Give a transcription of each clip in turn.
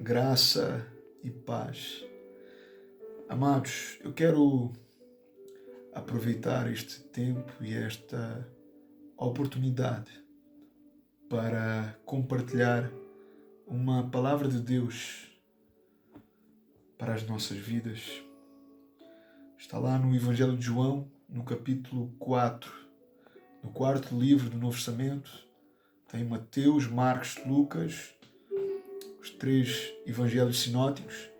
Graça e paz. Amados, eu quero aproveitar este tempo e esta oportunidade para compartilhar uma palavra de Deus para as nossas vidas. Está lá no Evangelho de João, no capítulo 4, no quarto livro do Novo Testamento. Tem Mateus, Marcos, Lucas, os três evangelhos sinóticos,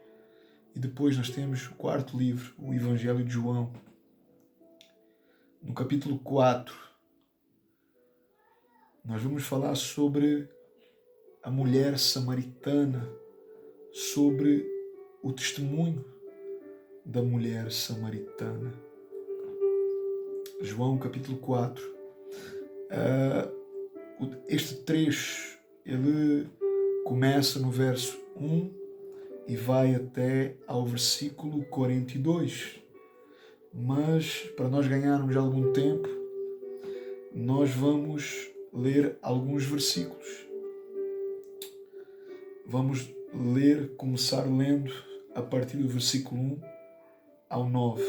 e depois nós temos o quarto livro, o Evangelho de João. No capítulo 4, nós vamos falar sobre a mulher samaritana, sobre o testemunho da mulher samaritana. João capítulo 4. Este trecho, ele começa no verso 1 e vai até ao versículo 42. Mas, para nós ganharmos algum tempo, nós vamos ler alguns versículos. Vamos começar lendo a partir do versículo 1 ao 9.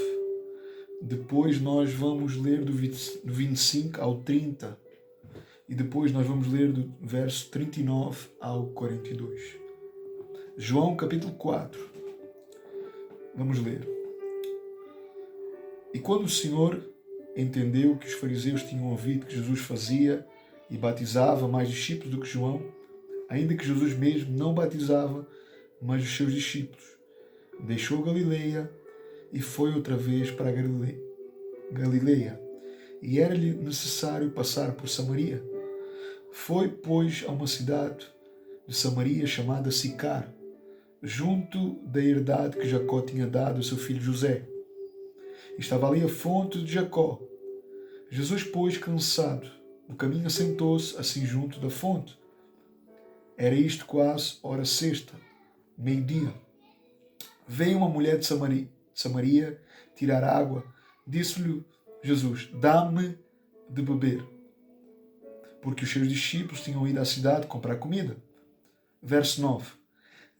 Depois nós vamos ler do 25 ao 30. E depois nós vamos ler do verso 39 ao 42. João capítulo 4. Vamos ler. E quando o Senhor entendeu que os fariseus tinham ouvido que Jesus fazia e batizava mais discípulos do que João, ainda que Jesus mesmo não batizava, mas os seus discípulos, deixou Galileia e foi outra vez para Galileia. E era-lhe necessário passar por Samaria. Foi, pois, a uma cidade de Samaria chamada Sicar, junto da herdade que Jacó tinha dado ao seu filho José. Estava ali a fonte de Jacó. Jesus, pois, cansado do caminho, assentou-se assim junto da fonte. Era isto quase hora sexta, meio-dia. Veio uma mulher de Samaria tirar água. Disse-lhe Jesus: dá-me de beber. Porque os seus discípulos tinham ido à cidade comprar comida. Verso 9.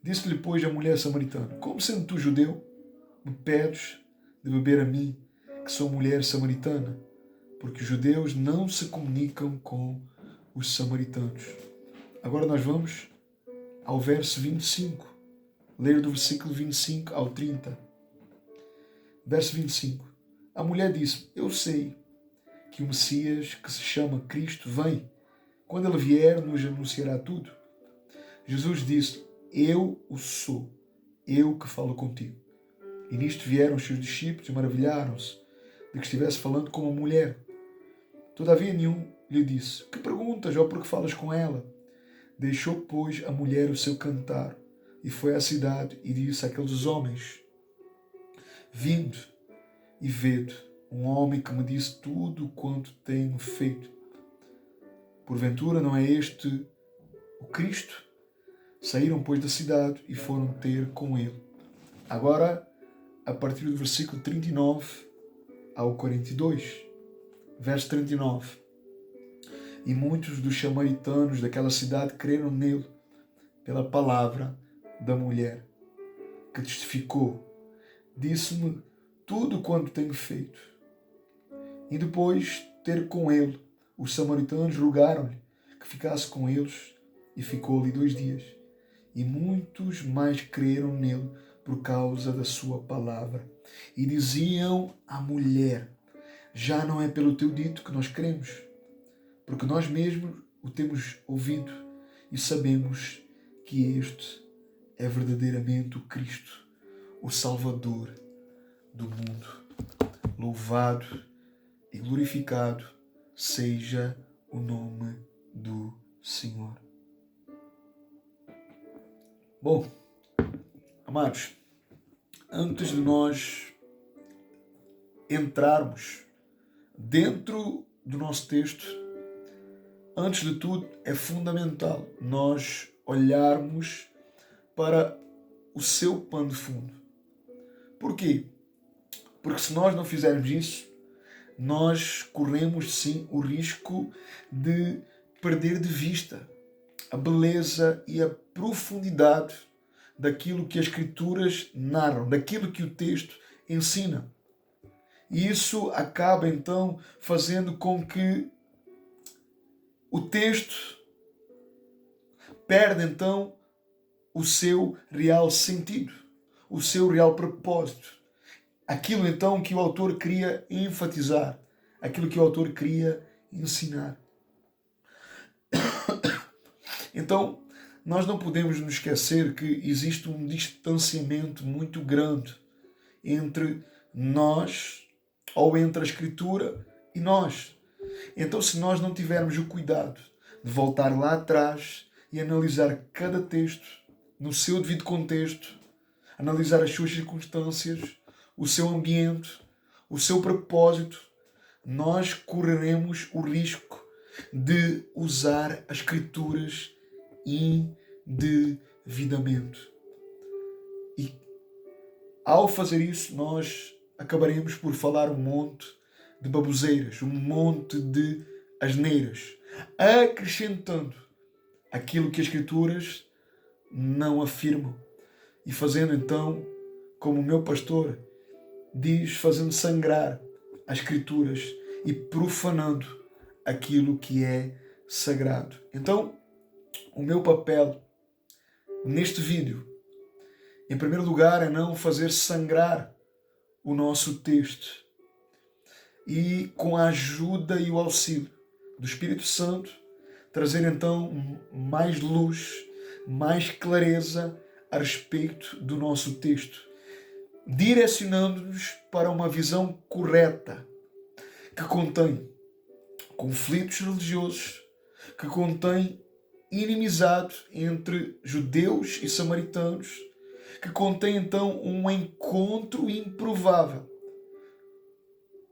Disse-lhe, pois, a mulher samaritana: como sendo tu judeu, me pedes de beber a mim, que sou mulher samaritana? Porque os judeus não se comunicam com os samaritanos. Agora nós vamos ao verso 25. Ler do versículo 25 ao 30. Verso 25. A mulher disse: eu sei que o Messias, que se chama Cristo, vem. Quando ele vier, nos anunciará tudo. Jesus disse: eu o sou, eu que falo contigo. E nisto vieram os seus discípulos e maravilharam-se de que estivesse falando com uma mulher. Todavia nenhum lhe disse: que perguntas, ou por que falas com ela? Deixou, pois, a mulher o seu cantar e foi à cidade e disse àqueles homens: vinde e vede um homem que me disse tudo quanto tenho feito. Porventura não é este o Cristo? Saíram, pois, da cidade e foram ter com ele. Agora, a partir do versículo 39 ao 42. Verso 39. E muitos dos samaritanos daquela cidade creram nele pela palavra da mulher, que testificou: disse-me tudo quanto tenho feito. E depois ter com ele, os samaritanos rogaram-lhe que ficasse com eles, e ficou ali 2 dias. E muitos mais creram nele por causa da sua palavra. E diziam à mulher: já não é pelo teu dito que nós cremos, porque nós mesmos o temos ouvido e sabemos que este é verdadeiramente o Cristo, o Salvador do mundo. Louvado e glorificado seja o nome do Senhor. Bom, amados, antes de nós entrarmos dentro do nosso texto, antes de tudo é fundamental nós olharmos para o seu pano de fundo. Por quê? Porque se nós não fizermos isso, nós corremos sim o risco de perder de vista a beleza e a profundidade daquilo que as Escrituras narram, daquilo que o texto ensina. E isso acaba então fazendo com que o texto perde então o seu real sentido, o seu real propósito. Aquilo então que o autor queria enfatizar, aquilo que o autor queria ensinar. Então, nós não podemos nos esquecer que existe um distanciamento muito grande entre nós, ou entre a Escritura e nós. Então, se nós não tivermos o cuidado de voltar lá atrás e analisar cada texto no seu devido contexto, analisar as suas circunstâncias, o seu ambiente, o seu propósito, nós correremos o risco de usar as Escrituras indevidamente. E ao fazer isso, nós acabaremos por falar um monte de baboseiras, um monte de asneiras, acrescentando aquilo que as Escrituras não afirmam e fazendo então, como o meu pastor diz, fazendo sangrar as Escrituras e profanando aquilo que é sagrado. Então, o meu papel neste vídeo, em primeiro lugar, é não fazer sangrar o nosso texto e, com a ajuda e o auxílio do Espírito Santo, trazer então mais luz, mais clareza a respeito do nosso texto, direcionando-nos para uma visão correta que contém conflitos religiosos, que contém inimizade entre judeus e samaritanos, que contém então um encontro improvável,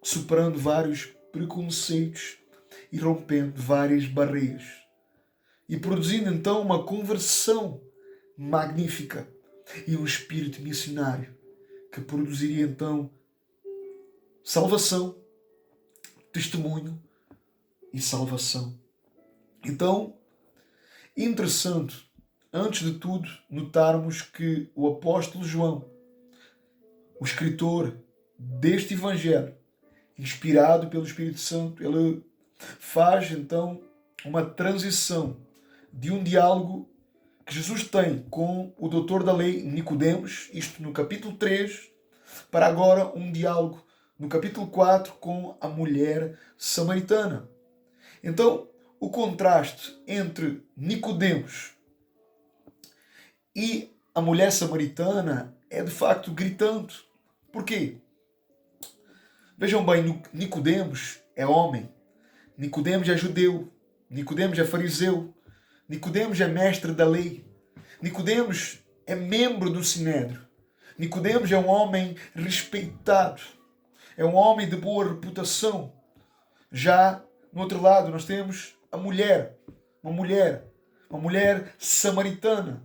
superando vários preconceitos e rompendo várias barreiras, e produzindo então uma conversão magnífica e um espírito missionário que produziria então salvação, testemunho e salvação. Então, interessante, antes de tudo, notarmos que o apóstolo João, o escritor deste Evangelho, inspirado pelo Espírito Santo, ele faz então uma transição de um diálogo que Jesus tem com o doutor da lei Nicodemos, isto no capítulo 3, para agora um diálogo no capítulo 4 com a mulher samaritana. Então, o contraste entre Nicodemos e a mulher samaritana é de facto gritante. Porquê? Vejam bem, Nicodemos é homem, Nicodemos é judeu, Nicodemos é fariseu, Nicodemos é mestre da lei, Nicodemos é membro do Sinédrio, Nicodemos é um homem respeitado, é um homem de boa reputação. Já no outro lado nós temos a mulher, uma mulher samaritana,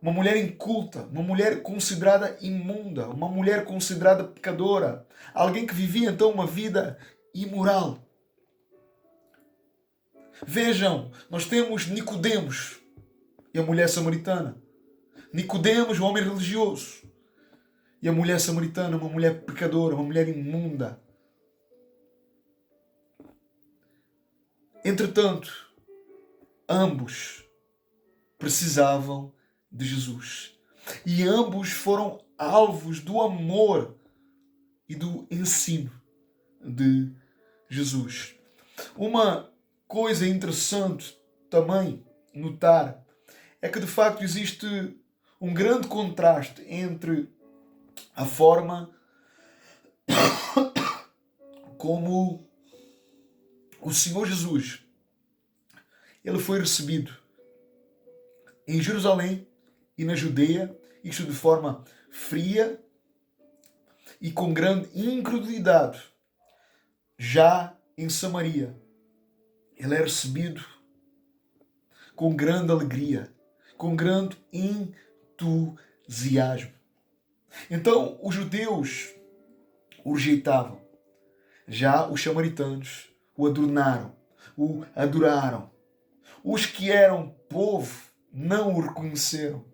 uma mulher inculta, uma mulher considerada imunda, uma mulher considerada pecadora, alguém que vivia então uma vida imoral. Vejam, nós temos Nicodemos e a mulher samaritana. Nicodemos, um homem religioso, e a mulher samaritana, uma mulher pecadora, uma mulher imunda. Entretanto, ambos precisavam de Jesus. E ambos foram alvos do amor e do ensino de Jesus. Uma coisa interessante também notar é que de facto existe um grande contraste entre a forma como o Senhor Jesus ele foi recebido em Jerusalém e na Judeia, isto de forma fria e com grande incredulidade. Já em Samaria, ele é recebido com grande alegria, com grande entusiasmo. Então, os judeus o rejeitavam. Já os samaritanos o adornaram, o adoraram. Os que eram povo não o reconheceram.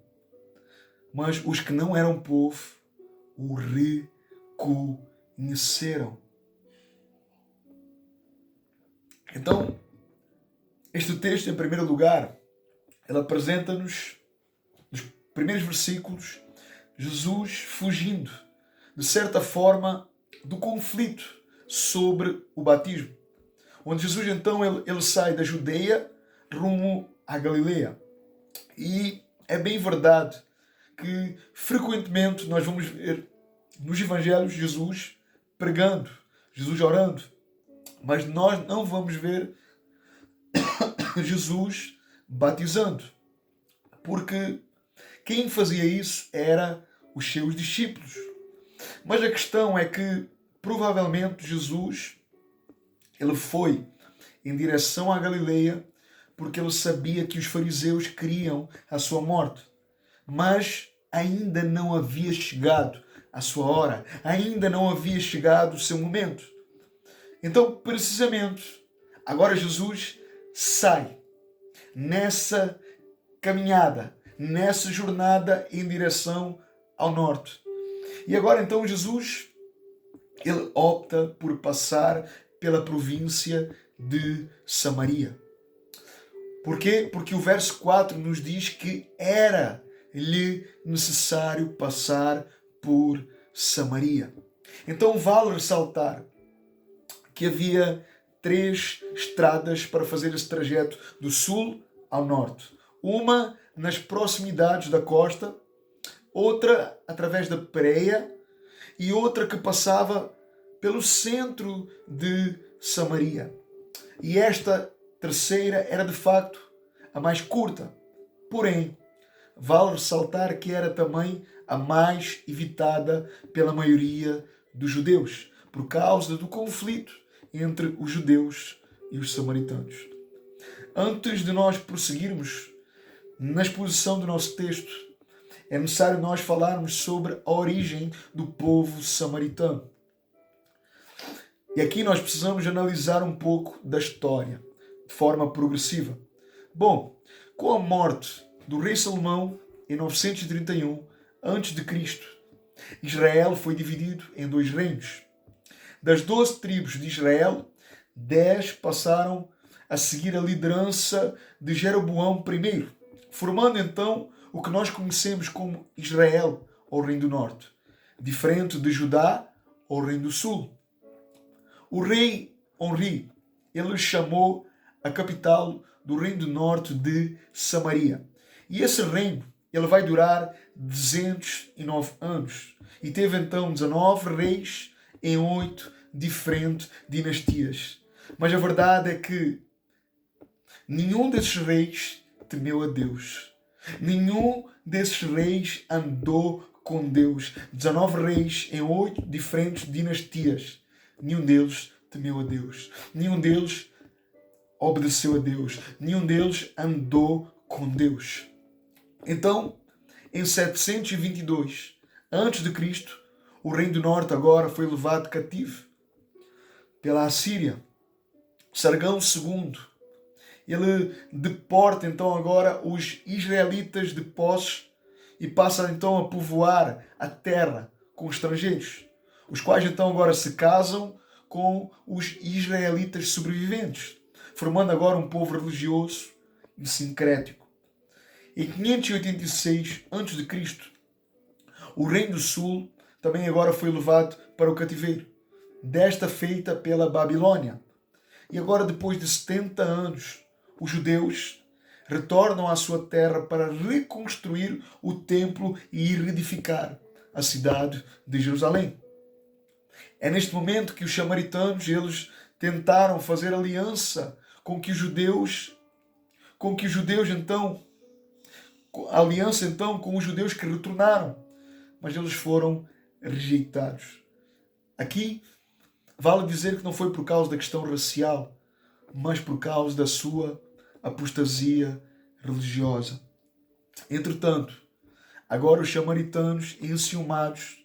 mas os que não eram povo o reconheceram. Então, este texto, em primeiro lugar, ele apresenta-nos, nos primeiros versículos, Jesus fugindo, de certa forma, do conflito sobre o batismo. Onde Jesus, então, ele sai da Judeia rumo à Galileia. E é bem verdade que, frequentemente, nós vamos ver nos evangelhos Jesus pregando, Jesus orando, mas nós não vamos ver Jesus batizando, porque quem fazia isso era os seus discípulos. Mas a questão é que provavelmente Jesus ele foi em direção à Galileia porque ele sabia que os fariseus queriam a sua morte, mas ainda não havia chegado a sua hora, ainda não havia chegado o seu momento. Então, precisamente, agora Jesus sai nessa caminhada, nessa jornada em direção ao norte. E agora então Jesus, ele opta por passar pela província de Samaria. Porquê? Porque o verso 4 nos diz que era-lhe necessário passar por Samaria. Então vale ressaltar que havia 3 estradas para fazer esse trajeto do sul ao norte. Uma nas proximidades da costa, outra através da Pérea e outra que passava pelo centro de Samaria. E esta terceira era de facto a mais curta. Porém, vale ressaltar que era também a mais evitada pela maioria dos judeus, por causa do conflito entre os judeus e os samaritanos. Antes de nós prosseguirmos na exposição do nosso texto, é necessário nós falarmos sobre a origem do povo samaritano. E aqui nós precisamos analisar um pouco da história, de forma progressiva. Bom, com a morte do rei Salomão, em 931 a.C., Israel foi dividido em 2 reinos. Das 12 tribos de Israel, 10 passaram a seguir a liderança de Jeroboão I, formando então o que nós conhecemos como Israel, ou Reino do Norte, diferente de Judá, ou Reino do Sul. O rei Onri, ele chamou a capital do Reino do Norte de Samaria. E esse reino, ele vai durar 209 anos. E teve então 19 reis em 8 diferentes dinastias. Mas a verdade é que nenhum desses reis temeu a Deus. Nenhum desses reis andou com Deus. 19 reis em 8 diferentes dinastias. Nenhum deles temeu a Deus. Nenhum deles obedeceu a Deus. Nenhum deles andou com Deus. Então, em 722 a.C., o Reino do Norte agora foi levado cativo pela Assíria. Sargão II, ele deporta então agora os israelitas de posses e passa então a povoar a terra com estrangeiros, os quais então agora se casam com os israelitas sobreviventes, formando agora um povo religioso e sincrético. Em 586 a.C., o Reino do Sul também agora foi levado para o cativeiro, desta feita pela Babilônia. E agora, depois de 70 anos, os judeus retornam à sua terra para reconstruir o templo e reedificar a cidade de Jerusalém. É neste momento que os samaritanos, eles tentaram fazer aliança com os judeus então, aliança então com os judeus que retornaram, mas eles foram rejeitados. Aqui vale dizer que não foi por causa da questão racial, mas por causa da sua apostasia religiosa. Entretanto, agora os samaritanos, enciumados,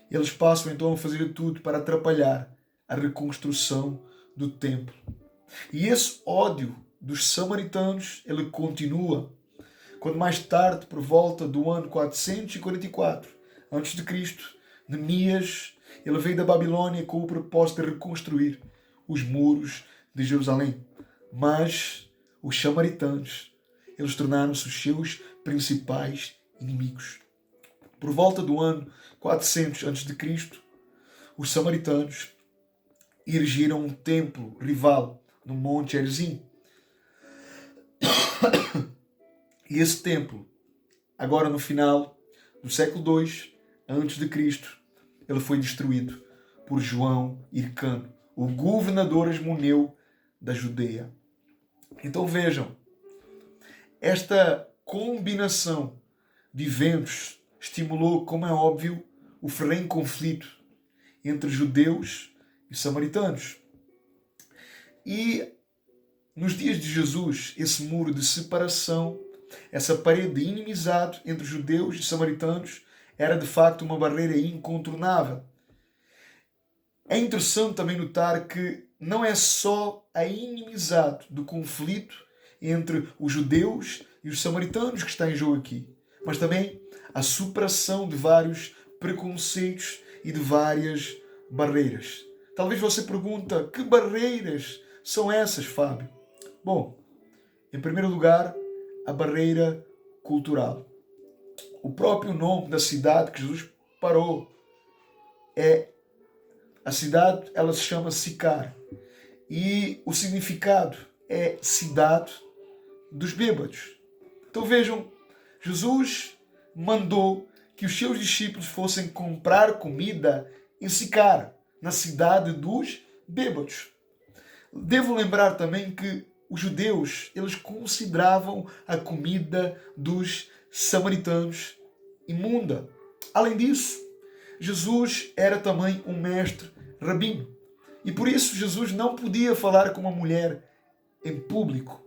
eles passam então a fazer tudo para atrapalhar a reconstrução do templo. E esse ódio dos samaritanos, ele continua quando mais tarde, por volta do ano 444 a.C., Neemias, ele veio da Babilônia com o propósito de reconstruir os muros de Jerusalém. Mas os samaritanos, eles tornaram-se os seus principais inimigos. Por volta do ano 400 a.C., os samaritanos erigiram um templo rival no Monte Gerizim. E esse templo, agora no final do século II a.C., ele foi destruído por João Hircano, o governador asmoneu da Judeia. Então vejam, esta combinação de eventos estimulou, como é óbvio, o ferrenho conflito entre judeus e samaritanos. E nos dias de Jesus, esse muro de separação, essa parede de inimizade entre judeus e samaritanos, era de facto uma barreira incontornável. É interessante também notar que não é só a inimizade do conflito entre os judeus e os samaritanos que está em jogo aqui, mas também a superação de vários preconceitos e de várias barreiras. Talvez você pergunte, que barreiras são essas, Fábio? Bom, em primeiro lugar, a barreira cultural. O próprio nome da cidade que Jesus parou a cidade, ela se chama Sicar. E o significado é cidade dos bêbados. Então vejam, Jesus mandou que os seus discípulos fossem comprar comida em Sicar, na cidade dos bêbados. Devo lembrar também que os judeus, eles consideravam a comida dos samaritanos imunda. Além disso, Jesus era também um mestre rabino. E por isso Jesus não podia falar com uma mulher em público.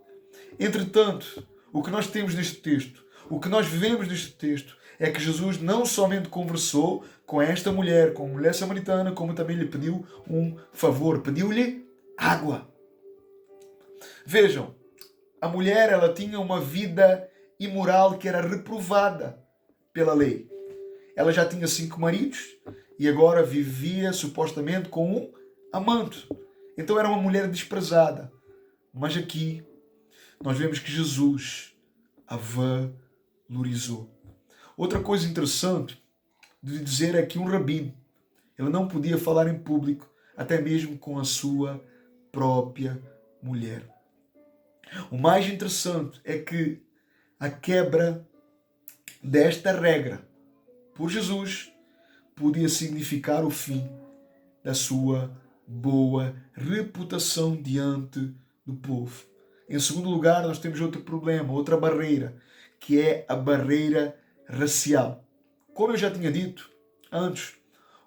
Entretanto, o que nós temos neste texto, o que nós vemos neste texto, é que Jesus não somente conversou com esta mulher, com a mulher samaritana, como também lhe pediu um favor, pediu-lhe água. Vejam, a mulher, ela tinha uma vida imoral que era reprovada pela lei. Ela já tinha 5 maridos e agora vivia supostamente com um amante. Então era uma mulher desprezada. Mas aqui nós vemos que Jesus a valorizou. Outra coisa interessante de dizer é que um rabino, ele não podia falar em público, até mesmo com a sua própria mulher. O mais interessante é que a quebra desta regra por Jesus podia significar o fim da sua boa reputação diante do povo. Em segundo lugar, nós temos outro problema, outra barreira, que é a barreira racial. Como eu já tinha dito antes,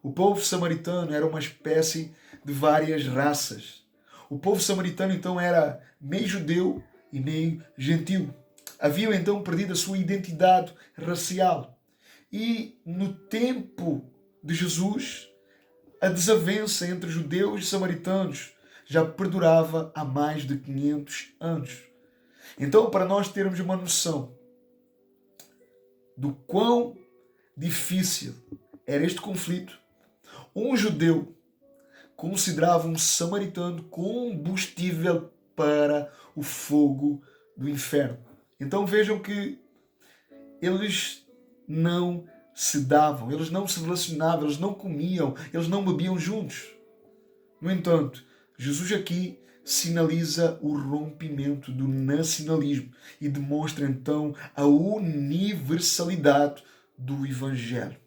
o povo samaritano era uma espécie de várias raças. O povo samaritano então era meio judeu e meio gentil. Haviam então perdido a sua identidade racial. E no tempo de Jesus, a desavença entre judeus e samaritanos já perdurava há mais de 500 anos. Então, para nós termos uma noção do quão difícil era este conflito, um judeu considerava um samaritano combustível para o fogo do inferno. Então vejam que eles não se davam, eles não se relacionavam, eles não comiam, eles não bebiam juntos. No entanto, Jesus aqui sinaliza o rompimento do nacionalismo e demonstra então a universalidade do Evangelho.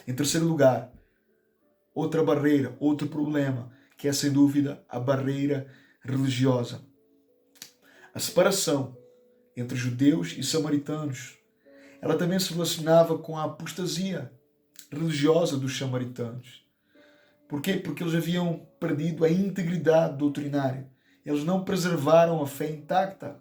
Em terceiro lugar, outra barreira, outro problema, que é sem dúvida a barreira religiosa. A separação entre judeus e samaritanos, ela também se relacionava com a apostasia religiosa dos samaritanos. Por quê? Porque eles haviam perdido a integridade doutrinária. Eles não preservaram a fé intacta.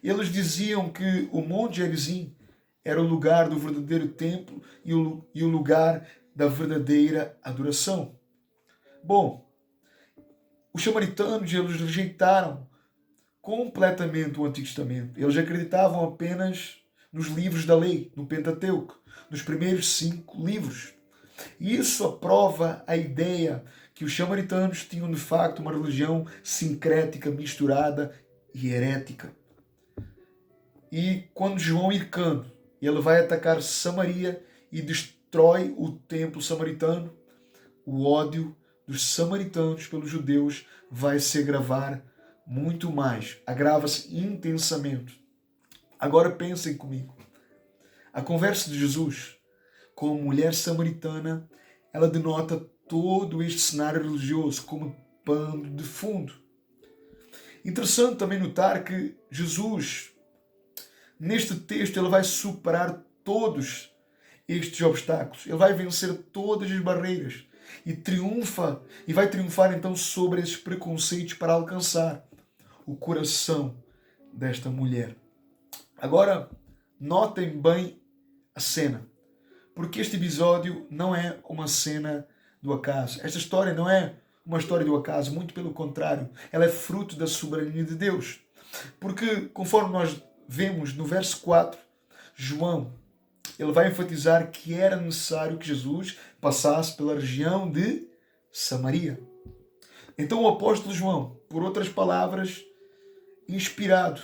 Eles diziam que o Monte Gerizim era o lugar do verdadeiro templo e o lugar da verdadeira adoração. Bom, os samaritanos, eles rejeitaram completamente o Antigo Testamento. Eles acreditavam apenas nos livros da lei, no Pentateuco, nos primeiros 5 livros. E isso aprova a ideia que os samaritanos tinham de facto uma religião sincrética, misturada e herética. E quando João Hircano, ele vai atacar Samaria e destrói o templo samaritano, o ódio dos samaritanos pelos judeus vai se agravar muito mais, agrava-se intensamente. Agora pensem comigo. A conversa de Jesus com a mulher samaritana, ela denota todo este cenário religioso como pano de fundo. Interessante também notar que Jesus, neste texto, ele vai superar todos estes obstáculos. Ele vai vencer todas as barreiras e vai triunfar então sobre esses preconceitos para alcançar o coração desta mulher. Agora, notem bem a cena, porque este episódio não é uma cena do acaso. Esta história não é uma história do acaso, muito pelo contrário, ela é fruto da soberania de Deus. Porque, conforme nós vemos no verso 4, João, ele vai enfatizar que era necessário que Jesus passasse pela região de Samaria. Então o apóstolo João, por outras palavras, inspirado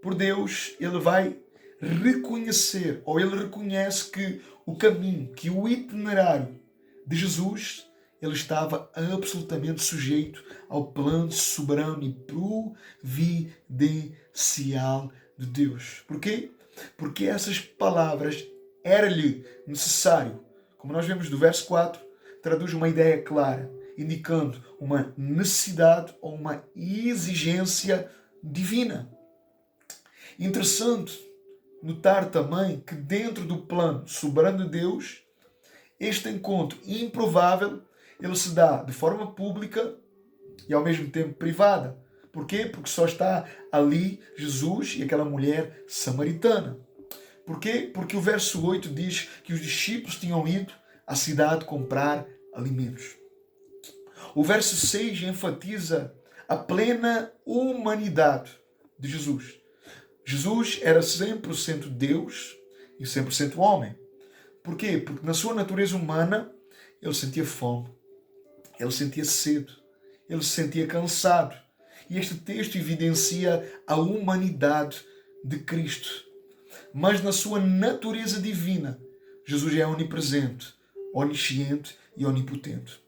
por Deus, ele vai reconhecer, ou ele reconhece que o caminho, que o itinerário de Jesus, ele estava absolutamente sujeito ao plano soberano e providencial de Deus. Porquê? Porque essas palavras era-lhe necessário. Como nós vemos do verso 4, traduz uma ideia clara, indicando uma necessidade ou uma exigência divina. Interessante notar também que dentro do plano soberano de Deus, este encontro improvável, ele se dá de forma pública e ao mesmo tempo privada. Porquê? Porque só está ali Jesus e aquela mulher samaritana. Porquê? Porque o verso 8 diz que os discípulos tinham ido à cidade comprar alimentos. O verso 6 enfatiza a plena humanidade de Jesus. Jesus era 100% Deus e 100% homem. Porquê? Porque na sua natureza humana ele sentia fome, ele sentia sede, ele se sentia cansado. E este texto evidencia a humanidade de Cristo. Mas na sua natureza divina, Jesus é onipresente, onisciente e onipotente.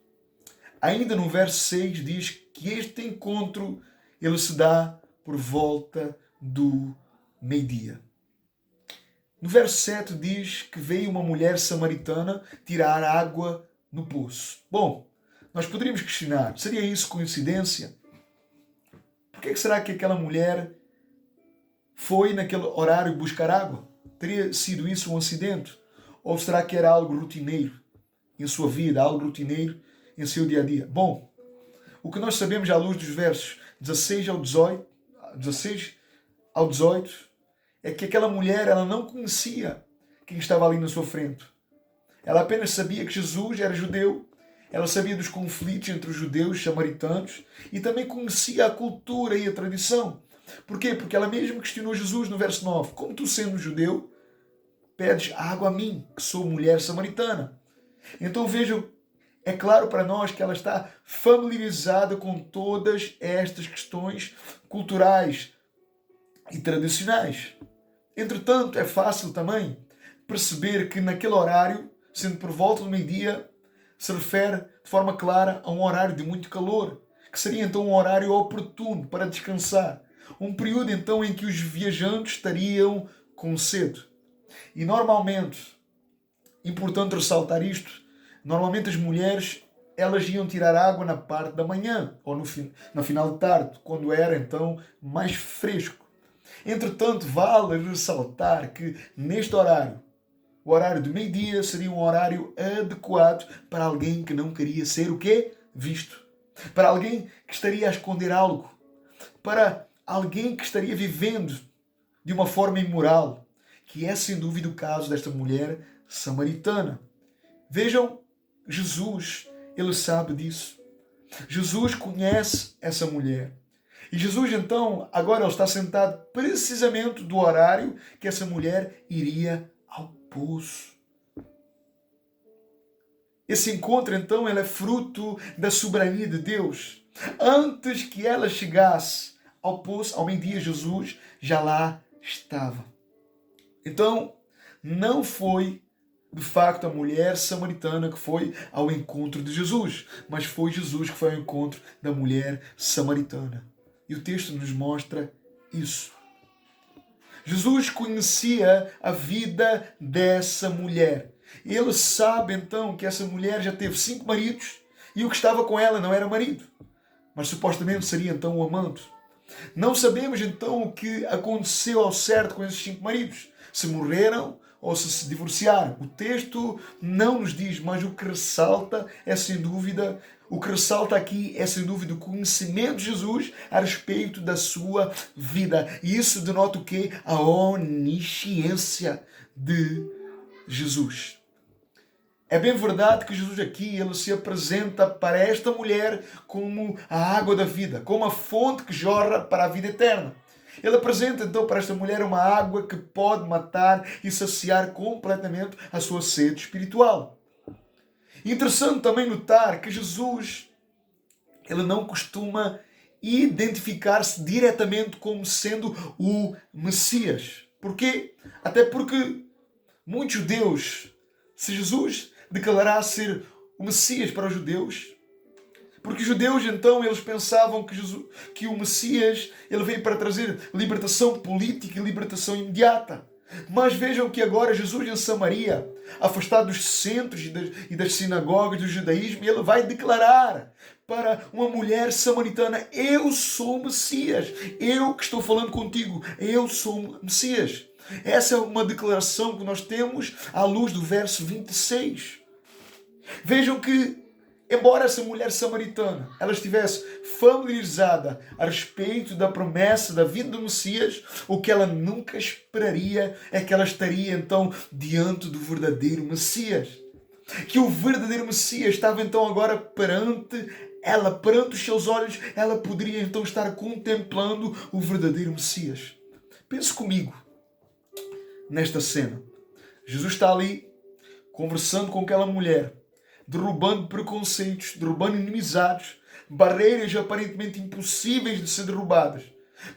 Ainda no verso 6 diz que este encontro ele se dá por volta do meio-dia. No verso 7 diz que veio uma mulher samaritana tirar água no poço. Bom, nós poderíamos questionar, seria isso coincidência? Por que será que aquela mulher foi naquele horário buscar água? Teria sido isso um acidente? Ou será que era algo rotineiro em sua vida, algo rotineiro em seu dia a dia? Bom, o que nós sabemos à luz dos versos 16 ao 18 é que aquela mulher ela não conhecia quem estava ali na sua frente. Ela apenas sabia que Jesus era judeu, ela sabia dos conflitos entre os judeus e samaritanos e também conhecia a cultura e a tradição. Porquê? Porque ela mesmo questionou Jesus no verso 9. Como tu, sendo judeu, pedes água a mim, que sou mulher samaritana? Então vejam, é claro para nós que ela está familiarizada com todas estas questões culturais e tradicionais. Entretanto, é fácil também perceber que naquele horário, sendo por volta do meio-dia, se refere de forma clara a um horário de muito calor, que seria então um horário oportuno para descansar. Um período então em que os viajantes estariam com sede. E normalmente, importante ressaltar isto, normalmente as mulheres elas iam tirar água na parte da manhã ou no final de tarde, quando era então mais fresco. Entretanto, vale ressaltar que neste horário, o horário de meio-dia seria um horário adequado para alguém que não queria ser o quê? Visto. Para alguém que estaria a esconder algo. Para alguém que estaria vivendo de uma forma imoral, que é sem dúvida o caso desta mulher samaritana. Vejam, Jesus, ele sabe disso. Jesus conhece essa mulher. E Jesus, então, agora ele está sentado precisamente do horário que essa mulher iria ao poço. Esse encontro, então, ele é fruto da soberania de Deus. Antes que ela chegasse ao poço, ao meio-dia, Jesus já lá estava. Então, não foi, de facto, a mulher samaritana que foi ao encontro de Jesus, mas foi Jesus que foi ao encontro da mulher samaritana. E o texto nos mostra isso. Jesus conhecia a vida dessa mulher. Ele sabe então que essa mulher já teve 5 maridos e o que estava com ela não era marido, mas supostamente seria então o amante. Não sabemos então o que aconteceu ao certo com esses 5 maridos. Se morreram ou se divorciaram. O texto não nos diz, mas o que ressalta é sem dúvida, o que ressalta aqui é sem dúvida o conhecimento de Jesus a respeito da sua vida. E isso denota o quê? A onisciência de Jesus. É bem verdade que Jesus aqui ele se apresenta para esta mulher como a água da vida, como a fonte que jorra para a vida eterna. Ele apresenta então para esta mulher uma água que pode matar e saciar completamente a sua sede espiritual. Interessante também notar que Jesus ele não costuma identificar-se diretamente como sendo o Messias. Porquê? Até porque muitos judeus, se Jesus declarasse ser o Messias para os judeus, porque os judeus então eles pensavam que o Messias ele veio para trazer libertação política e libertação imediata. Mas vejam que agora Jesus em Samaria, afastado dos centros e das sinagogas do judaísmo, ele vai declarar para uma mulher samaritana: eu sou o Messias, eu que estou falando contigo, eu sou o Messias. Essa é uma declaração que nós temos à luz do verso 26. Vejam que, embora essa mulher samaritana ela estivesse familiarizada a respeito da promessa da vinda do Messias, o que ela nunca esperaria é que ela estaria então diante do verdadeiro Messias. Que o verdadeiro Messias estava então agora perante ela, perante os seus olhos, ela poderia então estar contemplando o verdadeiro Messias. Pense comigo nesta cena. Jesus está ali conversando com aquela mulher, derrubando preconceitos, derrubando inimizades, barreiras aparentemente impossíveis de ser derrubadas,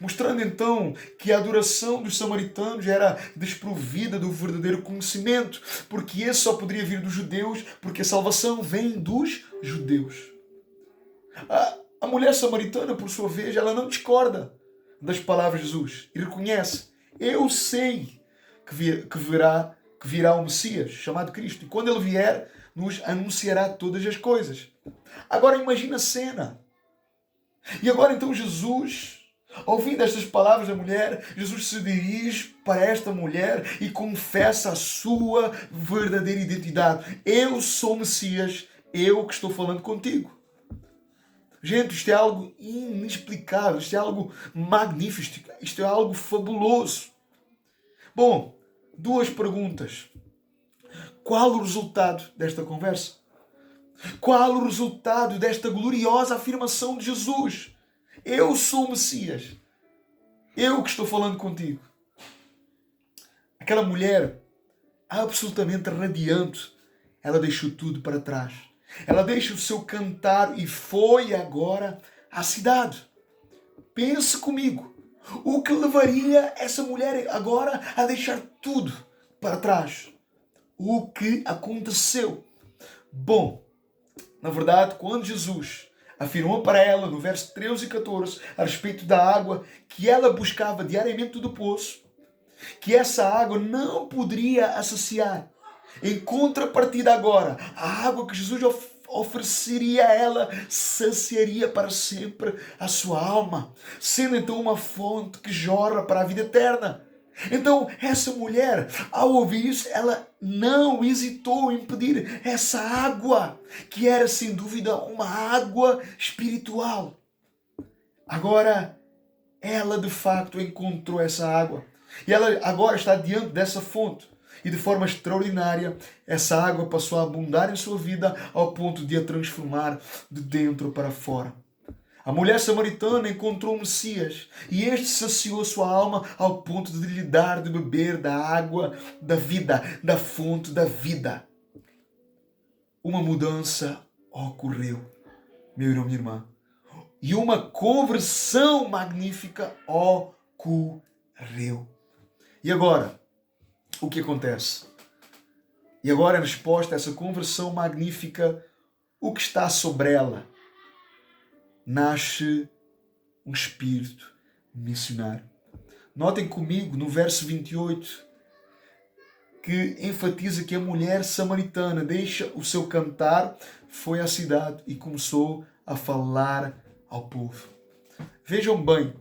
mostrando então que a adoração dos samaritanos era desprovida do verdadeiro conhecimento, porque esse só poderia vir dos judeus, porque a salvação vem dos judeus. A mulher samaritana, por sua vez, ela não discorda das palavras de Jesus e reconhece: eu sei que virá o Messias, chamado Cristo, e quando ele vier, nos anunciará todas as coisas. Agora imagina a cena. E agora então Jesus, ouvindo estas palavras da mulher, Jesus se dirige para esta mulher e confessa a sua verdadeira identidade. Eu sou o Messias, eu que estou falando contigo. Gente, isto é algo inexplicável, isto é algo magnífico, isto é algo fabuloso. Bom, 2 perguntas. Qual o resultado desta conversa? Qual o resultado desta gloriosa afirmação de Jesus? Eu sou o Messias. Eu que estou falando contigo. Aquela mulher, absolutamente radiante, ela deixou tudo para trás. Ela deixa o seu cantar e foi agora à cidade. Pense comigo. O que levaria essa mulher agora a deixar tudo para trás? O que aconteceu? Bom, na verdade, quando Jesus afirmou para ela, no verso 13 e 14, a respeito da água que ela buscava diariamente do poço, que essa água não poderia a saciar. Em contrapartida agora, a água que Jesus ofereceria a ela saciaria para sempre a sua alma, sendo então uma fonte que jorra para a vida eterna. Então, essa mulher, ao ouvir isso, ela não hesitou em pedir essa água, que era sem dúvida uma água espiritual. Agora, ela de facto encontrou essa água. E ela agora está diante dessa fonte. E de forma extraordinária, essa água passou a abundar em sua vida ao ponto de a transformar de dentro para fora. A mulher samaritana encontrou o Messias e este saciou sua alma ao ponto de lhe dar de beber da água da vida, da fonte da vida. Uma mudança ocorreu, meu irmão, minha irmã, e uma conversão magnífica ocorreu. E agora, o que acontece? E agora, em resposta a essa conversão magnífica, o que está sobre ela? Nasce um espírito missionário. Notem comigo no verso 28 que enfatiza que a mulher samaritana deixa o seu cantar, foi à cidade e começou a falar ao povo. Vejam bem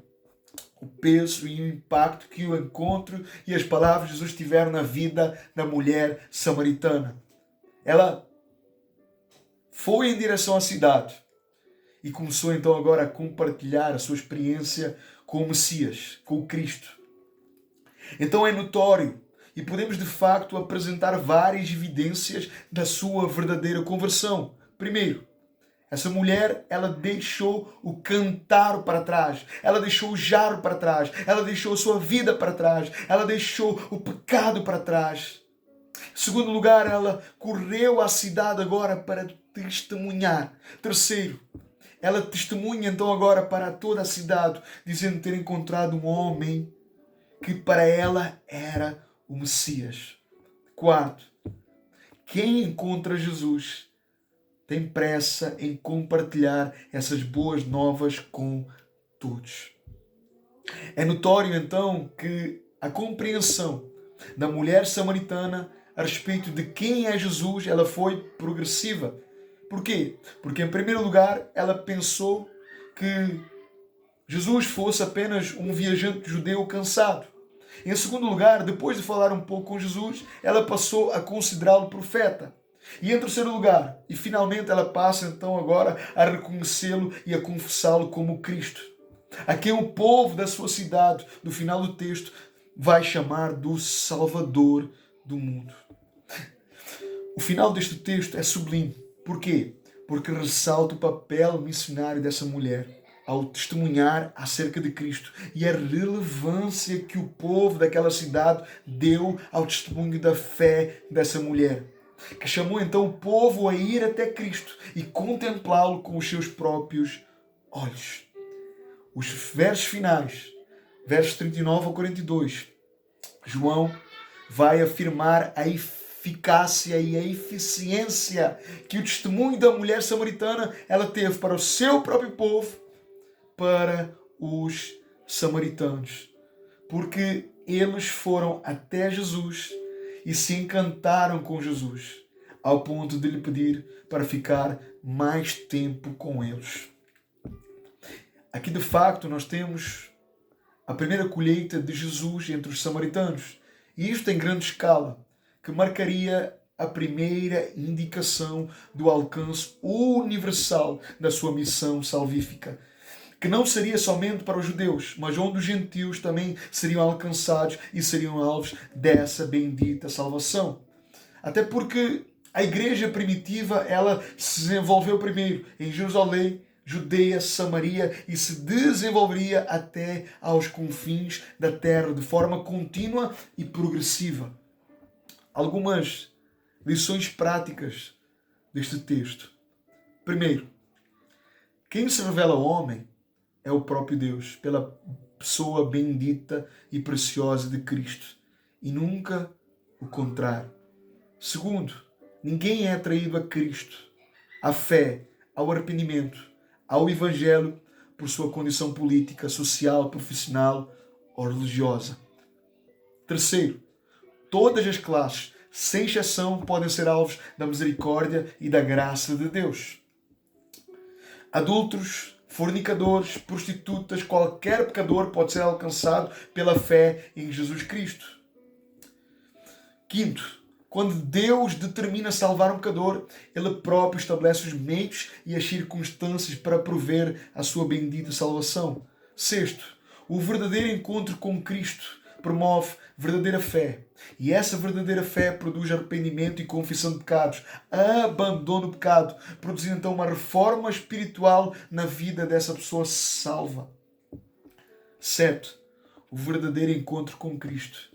o peso e o impacto que o encontro e as palavras de Jesus tiveram na vida da mulher samaritana. Ela foi em direção à cidade e começou então agora a compartilhar a sua experiência com o Messias, com o Cristo. Então é notório e podemos de facto apresentar várias evidências da sua verdadeira conversão. Primeiro, essa mulher, ela deixou o cantar para trás, ela deixou o jarro para trás, ela deixou a sua vida para trás, ela deixou o pecado para trás. Em segundo lugar, ela correu à cidade agora para testemunhar. Terceiro, ela testemunha então agora para toda a cidade, dizendo ter encontrado um homem que para ela era o Messias. Quarto, quem encontra Jesus tem pressa em compartilhar essas boas novas com todos. É notório então que a compreensão da mulher samaritana a respeito de quem é Jesus, ela foi progressiva. Por quê? Porque em primeiro lugar ela pensou que Jesus fosse apenas um viajante judeu cansado. Em segundo lugar, depois de falar um pouco com Jesus, ela passou a considerá-lo profeta. E em terceiro lugar, e finalmente ela passa então agora a reconhecê-lo e a confessá-lo como Cristo, a quem o povo da sua cidade, no final do texto, vai chamar do Salvador do mundo. O final deste texto é sublime. Por quê? Porque ressalta o papel missionário dessa mulher ao testemunhar acerca de Cristo e a relevância que o povo daquela cidade deu ao testemunho da fé dessa mulher, que chamou então o povo a ir até Cristo e contemplá-lo com os seus próprios olhos. Os versos finais, versos 39 ao 42, João vai afirmar a eficácia e a eficiência que o testemunho da mulher samaritana ela teve para o seu próprio povo, para os samaritanos, porque eles foram até Jesus e se encantaram com Jesus, ao ponto de lhe pedir para ficar mais tempo com eles. Aqui de facto nós temos a primeira colheita de Jesus entre os samaritanos, e isto em grande escala, que marcaria a primeira indicação do alcance universal da sua missão salvífica, que não seria somente para os judeus, mas onde os gentios também seriam alcançados e seriam alvos dessa bendita salvação. Até porque a igreja primitiva, ela se desenvolveu primeiro em Jerusalém, Judeia, Samaria e se desenvolveria até aos confins da terra de forma contínua e progressiva. Algumas lições práticas deste texto. Primeiro, quem se revela ao homem é o próprio Deus, pela pessoa bendita e preciosa de Cristo, e nunca o contrário. Segundo, ninguém é atraído a Cristo, à fé, ao arrependimento, ao Evangelho, por sua condição política, social, profissional ou religiosa. Terceiro, todas as classes, sem exceção, podem ser alvos da misericórdia e da graça de Deus. Adúlteros, fornicadores, prostitutas, qualquer pecador pode ser alcançado pela fé em Jesus Cristo. Quinto, quando Deus determina salvar um pecador, Ele próprio estabelece os meios e as circunstâncias para prover a sua bendita salvação. Sexto, o verdadeiro encontro com Cristo promove verdadeira fé. E essa verdadeira fé produz arrependimento e confissão de pecados, abandono do pecado, produzindo então uma reforma espiritual na vida dessa pessoa salva. 7. O verdadeiro encontro com Cristo.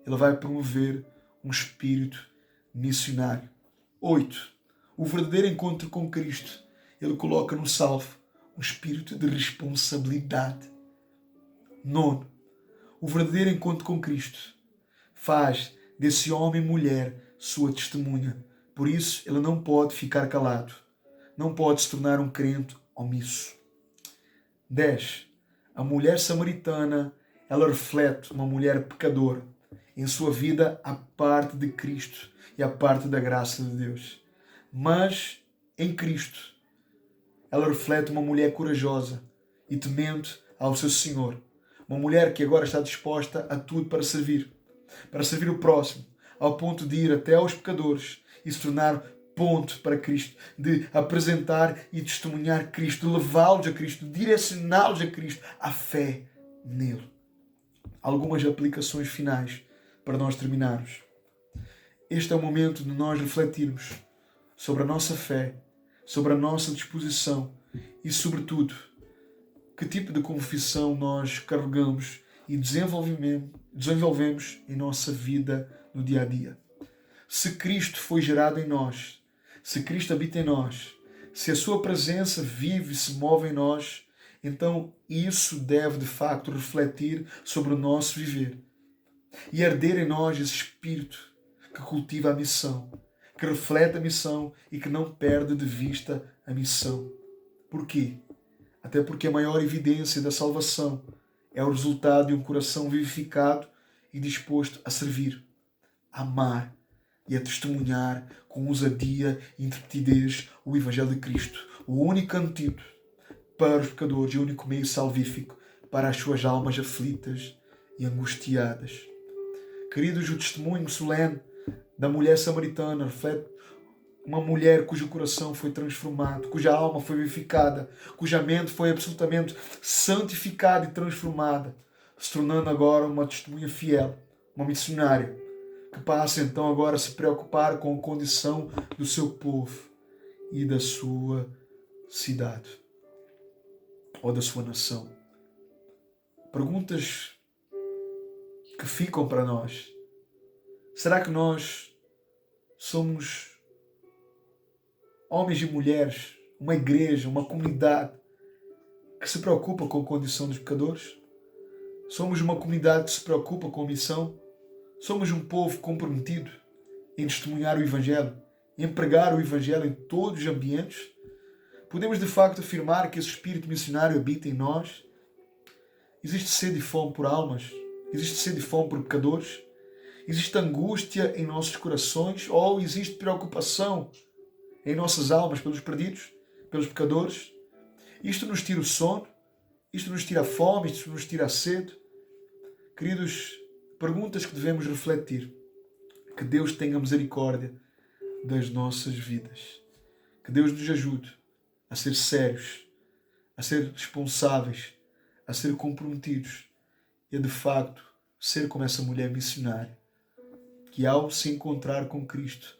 Ele vai promover um espírito missionário. 8. O verdadeiro encontro com Cristo. Ele coloca no salvo um espírito de responsabilidade. 9. O verdadeiro encontro com Cristo faz desse homem e mulher sua testemunha. Por isso, ele não pode ficar calado. Não pode se tornar um crente omisso. 10. A mulher samaritana, ela reflete uma mulher pecadora em sua vida à parte de Cristo e à parte da graça de Deus. Mas em Cristo, ela reflete uma mulher corajosa e temente ao seu Senhor. Uma mulher que agora está disposta a tudo para servir o próximo, ao ponto de ir até aos pecadores e se tornar ponto para Cristo, de apresentar e testemunhar Cristo, de levá-los a Cristo, de direcioná-los a Cristo, à fé nele. Algumas aplicações finais para nós terminarmos. Este é o momento de nós refletirmos sobre a nossa fé, sobre a nossa disposição e, sobretudo, que tipo de confissão nós carregamos e desenvolvemos em nossa vida no dia a dia. Se Cristo foi gerado em nós, se Cristo habita em nós, se a sua presença vive e se move em nós, então isso deve de facto refletir sobre o nosso viver e arder em nós esse espírito que cultiva a missão, que reflete a missão e que não perde de vista a missão. Porquê? Até porque a maior evidência da salvação é o resultado de um coração vivificado e disposto a servir, a amar e a testemunhar com ousadia e intrepidez o Evangelho de Cristo, o único antídoto para os pecadores e o único meio salvífico para as suas almas aflitas e angustiadas. Queridos, o testemunho solene da mulher samaritana reflete uma mulher cujo coração foi transformado, cuja alma foi vivificada, cuja mente foi absolutamente santificada e transformada, se tornando agora uma testemunha fiel, uma missionária, que passa então agora a se preocupar com a condição do seu povo e da sua cidade ou da sua nação. Perguntas que ficam para nós. Será que nós somos homens e mulheres, uma igreja, uma comunidade que se preocupa com a condição dos pecadores? Somos uma comunidade que se preocupa com a missão? Somos um povo comprometido em testemunhar o Evangelho, em pregar o Evangelho em todos os ambientes? Podemos de facto afirmar que esse espírito missionário habita em nós? Existe sede e fome por almas? Existe sede e fome por pecadores? Existe angústia em nossos corações? Ou existe preocupação em nossas almas pelos perdidos, pelos pecadores? Isto nos tira o sono? Isto nos tira a fome? Isto nos tira a sede? Queridos, perguntas que devemos refletir. Que Deus tenha misericórdia das nossas vidas. Que Deus nos ajude a ser sérios, a ser responsáveis, a ser comprometidos e a de facto ser como essa mulher missionária, que ao se encontrar com Cristo,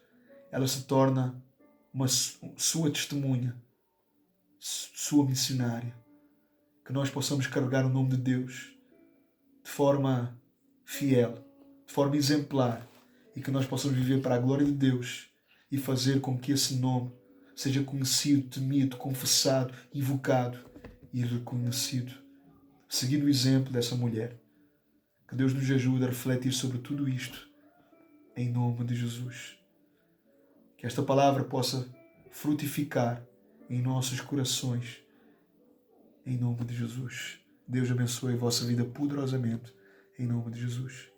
ela se torna uma sua testemunha, sua missionária. Que nós possamos carregar o nome de Deus de forma fiel, de forma exemplar, e que nós possamos viver para a glória de Deus e fazer com que esse nome seja conhecido, temido, confessado, invocado e reconhecido, seguindo o exemplo dessa mulher. Que Deus nos ajude a refletir sobre tudo isto, em nome de Jesus. Que esta palavra possa frutificar em nossos corações, em nome de Jesus. Deus abençoe a vossa vida poderosamente, em nome de Jesus.